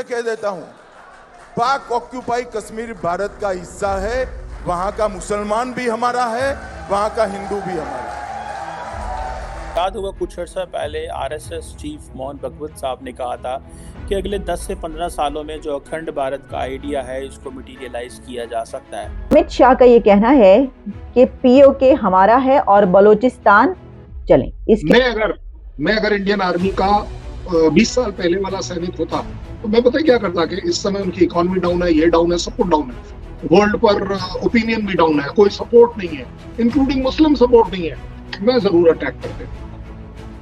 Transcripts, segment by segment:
कह देता हूं, पाक ऑक्यूपाई कश्मीर भारत का हिस्सा है। वहां का मुसलमान भी हमारा है, वहां का हिंदू भी हमारा है। याद होगा कुछ अर्सा पहले आरएसएस चीफ मोहन भगवत साहब ने कहा था कि अगले 10 से 15 सालों में जो अखंड भारत का आइडिया है इसको मटीरियलाइज किया जा सकता है। अमित शाह का ये कहना है कि पीओके हमारा है और बलूचिस्तान चलें। मैं अगर इंडियन आर्मी का 20 साल पहले वाला सैनिक होता तो मैं पता क्या करता कि इस समय उनकी इकोनॉमी डाउन है, ये डाउन है, सब कुछ डाउन है, वर्ल्ड पर ओपिनियन भी डाउन है, कोई सपोर्ट नहीं है, इंक्लूडिंग मुस्लिम सपोर्ट नहीं है, मैं जरूर अटैक करते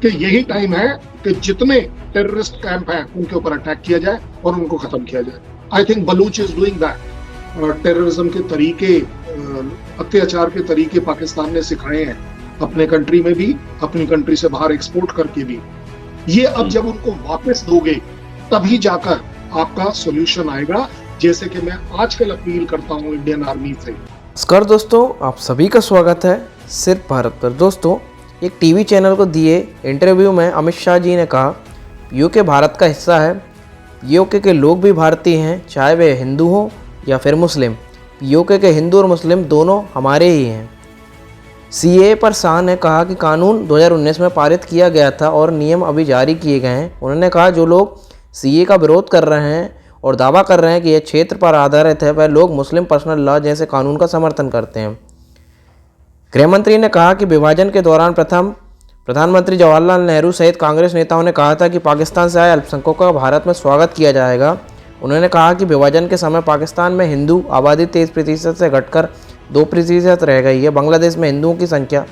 कि यही टाइम है कि जितने टेररिस्ट कैंप हैं उनके ऊपर अटैक किया जाए और उनको खत्म किया जाए। I think Baloch is doing that. Terrorism के तरीके, अत्याचार के तरीके पाकिस्तान ने सिखाए हैं अपने कंट्री में भी, अपनी कंट्री से बाहर एक्सपोर्ट करके भी। ये अब जब उनको वापस दोगे तभी जाकर आपका सॉल्यूशन आएगा, जैसे कि मैं आजकल अपील करता हूं इंडियन आर्मी से। नमस्कार दोस्तों, आप सभी का स्वागत है सिर्फ भारत पर। दोस्तों, एक टीवी चैनल को दिए इंटरव्यू में अमित शाह जी ने कहा यूके भारत का हिस्सा है, यूके के लोग भी भारतीय हैं, चाहे वे हिंदू हो या फिर मुस्लिम। यूके के हिंदू और मुस्लिम दोनों हमारे ही हैं। सीए पर शाह ने कहा कि कानून 2019 में पारित किया गया था और नियम अभी जारी किए गए हैं। उन्होंने कहा जो लोग सीए का विरोध कर रहे हैं और दावा कर रहे हैं कि यह क्षेत्र पर आधारित है, वह लोग मुस्लिम पर्सनल लॉ जैसे कानून का समर्थन करते हैं। गृहमंत्री ने कहा कि विभाजन के दौरान प्रधानमंत्री जवाहरलाल नेहरू सहित कांग्रेस नेताओं ने कहा था कि पाकिस्तान से आए अल्पसंख्यकों का भारत में स्वागत किया जाएगा। उन्होंने कहा कि विभाजन के समय पाकिस्तान में हिंदू आबादी 23% से घटकर 2% रह गई है। बांग्लादेश में हिंदुओं की संख्या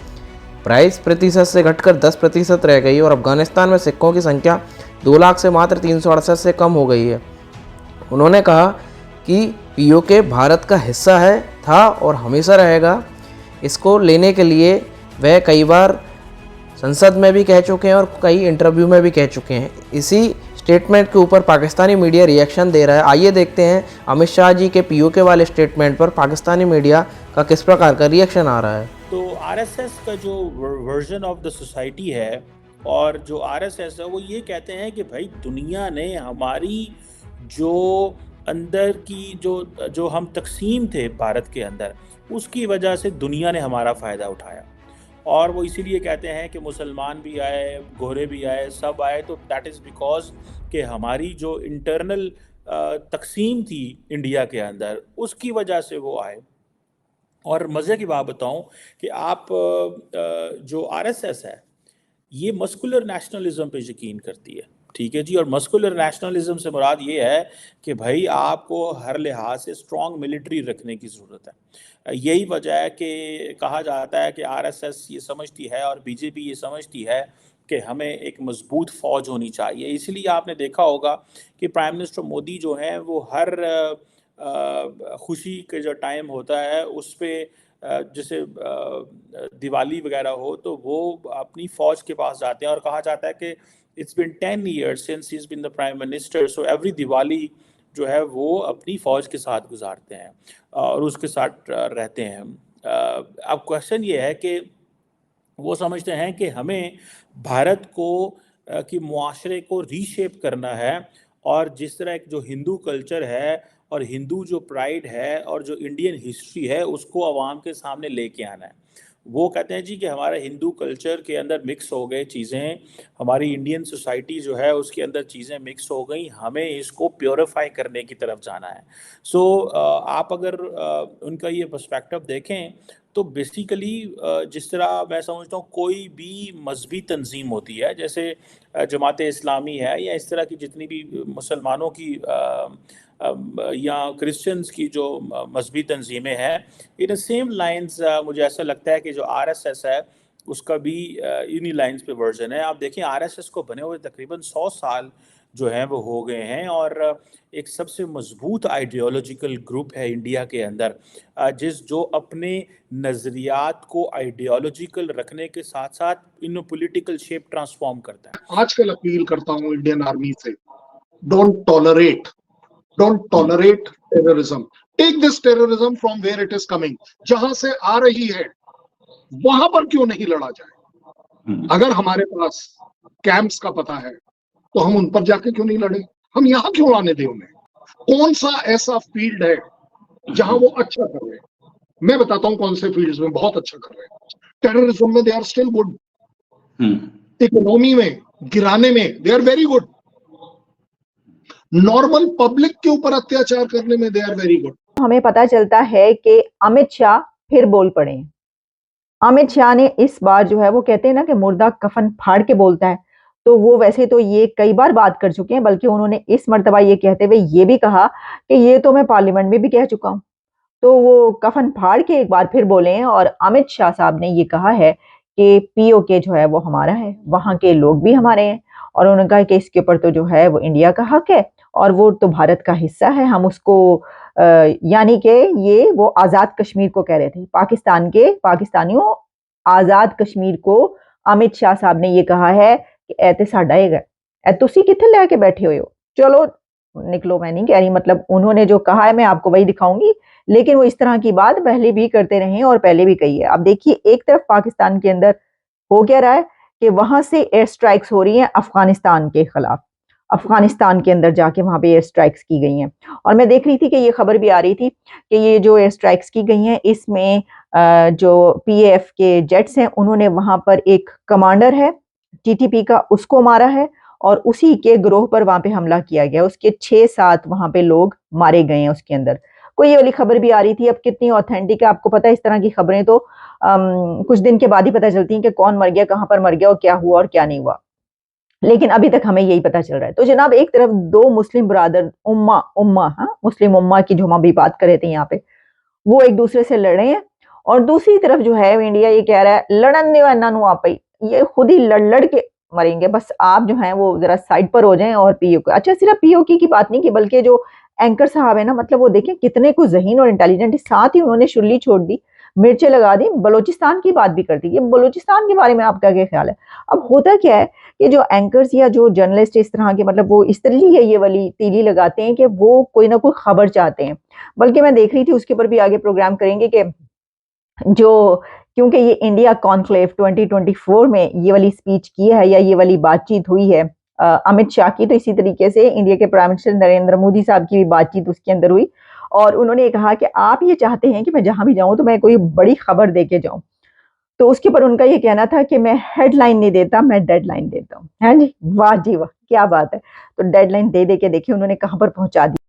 22% से घटकर 10% रह गई है और अफगानिस्तान में सिखों की संख्या 2 लाख से मात्र 368 से कम हो गई है। उन्होंने कहा कि पीओके भारत का हिस्सा था और हमेशा रहेगा। इसको लेने के लिए वह कई बार संसद में भी कह चुके हैं और कई इंटरव्यू में भी कह चुके हैं। इसी स्टेटमेंट के ऊपर पाकिस्तानी मीडिया रिएक्शन दे रहा है। आइए देखते हैं अमित शाह जी के पीओके वाले स्टेटमेंट पर पाकिस्तानी मीडिया का किस प्रकार का रिएक्शन आ रहा है। तो आरएसएस का जो वर्जन ऑफ द सोसाइटी है और जो आरएसएस है वो ये कहते हैं कि भाई दुनिया ने हमारी जो अंदर की जो हम तकसीम थे भारत के अंदर, उसकी वजह से दुनिया ने हमारा फ़ायदा उठाया। और वो इसीलिए कहते हैं कि मुसलमान भी आए, गोरे भी आए, सब आए, तो दैट इज़ बिकॉज कि हमारी जो इंटरनल तकसीम थी इंडिया के अंदर, उसकी वजह से वो आए। और मज़े की बात बताऊं कि आप जो आरएसएस है ये मस्कुलर नेशनलिज्म पे यकीन करती है, ठीक है जी। और मस्कुलर नेशनलिज्म से मुराद ये है कि भाई आपको हर लिहाज से स्ट्रॉन्ग मिलिट्री रखने की ज़रूरत है। यही वजह है कि कहा जाता है कि आरएसएस ये समझती है और बीजेपी ये समझती है कि हमें एक मजबूत फ़ौज होनी चाहिए। इसलिए आपने देखा होगा कि प्राइम मिनिस्टर मोदी जो हैं वो हर खुशी के जो टाइम होता है उस पर जैसे दिवाली वगैरह हो तो वो अपनी फ़ौज के पास जाते हैं और कहा जाता है कि it's been 10 years since he's been the prime minister, so every Diwali जो है वो अपनी फ़ौज के साथ गुजारते हैं और उसके साथ रहते हैं। अब क्वेश्चन ये है कि वो समझते हैं कि हमें भारत को कि मुआशरे को रीशेप करना है और जिस तरह जो हिंदू कल्चर है और हिंदू जो प्राइड है और जो इंडियन हिस्ट्री है उसको आवाम के सामने लेके आना है। वो कहते हैं जी कि हमारा हिंदू कल्चर के अंदर मिक्स हो गए चीज़ें, हमारी इंडियन सोसाइटी जो है उसके अंदर चीज़ें मिक्स हो गई, हमें इसको प्योरीफाई करने की तरफ जाना है। सो आप अगर उनका ये पर्सपेक्टिव देखें तो बेसिकली जिस तरह मैं समझता हूँ कोई भी मजहबी तंजीम होती है, जैसे जमात इस्लामी है या इस तरह की जितनी भी मुसलमानों की या क्रिश्चियंस की जो मजहबी तंजीमें हैं, इन सेम लाइंस मुझे ऐसा लगता है कि जो आरएसएस है उसका भी इन्हीं लाइंस पे वर्जन है। आप देखें आरएसएस को बने हुए तकरीबन 100 साल जो हैं वो हो गए हैं और एक सबसे मजबूत आइडियोलॉजिकल ग्रुप है इंडिया के अंदर जो अपने नज़रियात को आइडियोलॉजिकल रखने के साथ साथ इन पॉलिटिकल शेप ट्रांसफॉर्म करता है। आजकल अपील करता हूं इंडियन आर्मी से, don't tolerate terrorism, take this terrorism from where it is coming, जहां से आ रही है वहां पर क्यों नहीं लड़ा जाए। अगर हमारे पास कैंप्स का पता है तो हम उन पर जाके क्यों नहीं लड़े। हम यहाँ क्यों आने दें उन्हें? कौन सा ऐसा फील्ड है जहां वो अच्छा कर रहे हैं? मैं बताता हूं कौन से फील्ड्स में बहुत अच्छा कर रहे हैं। टेररिज्म में they are still good, economy में गिराने में they are very good, normal public के ऊपर अत्याचार करने में दे आर वेरी गुड। हमें पता चलता है कि अमित शाह फिर बोल पड़े हैं। अमित शाह ने इस बार जो है, वो कहते हैं ना कि मुर्दा कफन फाड़ के बोलता है, तो वो वैसे तो ये कई बार बात कर चुके हैं, बल्कि उन्होंने इस मर्तबा ये कहते हुए ये भी कहा कि ये तो मैं पार्लियामेंट में भी कह चुका हूं। तो वो कफन फाड़ के एक बार फिर बोले हैं और अमित शाह साहब ने ये कहा है कि पीओके जो है वो हमारा है, वहां के लोग भी हमारे हैं, और उन्होंने कहा कि इसके ऊपर तो जो है वो इंडिया का हक है और वो तो भारत का हिस्सा है, हम उसको यानी कि ये वो आजाद कश्मीर को कह रहे थे, पाकिस्तानियों आजाद कश्मीर को अमित शाह साहब ने ये कहा है कि ऐते साडा है, ऐ तुसी किथे लेके बैठे हुए हो, चलो निकलो। मैं नहीं कह रही, मतलब उन्होंने जो कहा है मैं आपको वही दिखाऊंगी, लेकिन वो इस तरह की बात पहले भी करते रहे और पहले भी कही है। अब देखिए, एक तरफ पाकिस्तान के अंदर हो क्या रहा है कि वहां से एयर स्ट्राइक्स हो रही हैं अफगानिस्तान के खिलाफ, अफगानिस्तान के अंदर जाके वहां पे एयर स्ट्राइक्स की गई हैं। और मैं देख रही थी कि ये खबर भी आ रही थी कि ये जो एयर स्ट्राइक्स की गई हैं इसमें जो पीएफ के जेट्स हैं उन्होंने वहां पर एक कमांडर है टीटीपी का, उसको मारा है और उसी के ग्रोह पर वहां पे हमला किया गया, उसके 6-7 वहां पे लोग मारे गए हैं उसके अंदर। कोई ये वाली खबर भी आ रही थी। अब कितनी ऑथेंटिक है आपको पता है, इस तरह की खबरें तो कुछ दिन के बाद ही पता चलती हैं कि कौन मर गया, कहां पर मर गया और क्या हुआ और क्या नहीं हुआ, लेकिन अभी तक हमें यही पता चल रहा है। तो जनाब, एक तरफ दो मुस्लिम ब्रादर मुस्लिम उम्मा की जो हम अभी बात कर रहे थे यहाँ पे, वो एक दूसरे से लड़ रहे हैं, और दूसरी तरफ जो है इंडिया ये कह रहा है लड़न दो इन्हों आप ही, ये खुद ही लड़ के मरेंगे, बस आप जो है वो जरा साइड पर हो जाएं। और पीओके, अच्छा सिर्फ पीओके की बात नहीं की, बल्कि जो एंकर साहब है ना, मतलब वो देखें कितने को जहीन और इंटेलिजेंट, साथ ही उन्होंने शुल्ली छोड़ दी, मिर्चें लगा दी, बलोचिस्तान की बात भी कर दी। ये बलोचिस्तान के बारे में आपका क्या ख्याल है? अब होता क्या है कि जो एंकर्स या जो जर्नलिस्ट इस तरह के, मतलब वो इस तरह ये वाली तीली लगाते हैं कि वो कोई ना कोई खबर चाहते हैं। बल्कि मैं देख रही थी, उसके ऊपर भी आगे प्रोग्राम करेंगे कि जो, क्योंकि ये इंडिया कॉन्क्लेव 2024 में ये वाली स्पीच की है या ये वाली बातचीत हुई है अमित शाह की, तो इसी तरीके से इंडिया के प्राइम मिनिस्टर नरेंद्र मोदी साहब की भी बातचीत उसके अंदर हुई, और उन्होंने कहा कि आप ये चाहते हैं कि मैं जहां भी जाऊं तो मैं कोई बड़ी खबर दे के जाऊं। तो उसके ऊपर उनका ये कहना था कि मैं हेडलाइन नहीं देता, मैं डेडलाइन देता हूँ। है जी, वाह जी वाह, क्या बात है। तो डेडलाइन दे दे के देखिए उन्होंने कहां पर पहुंचा दिया।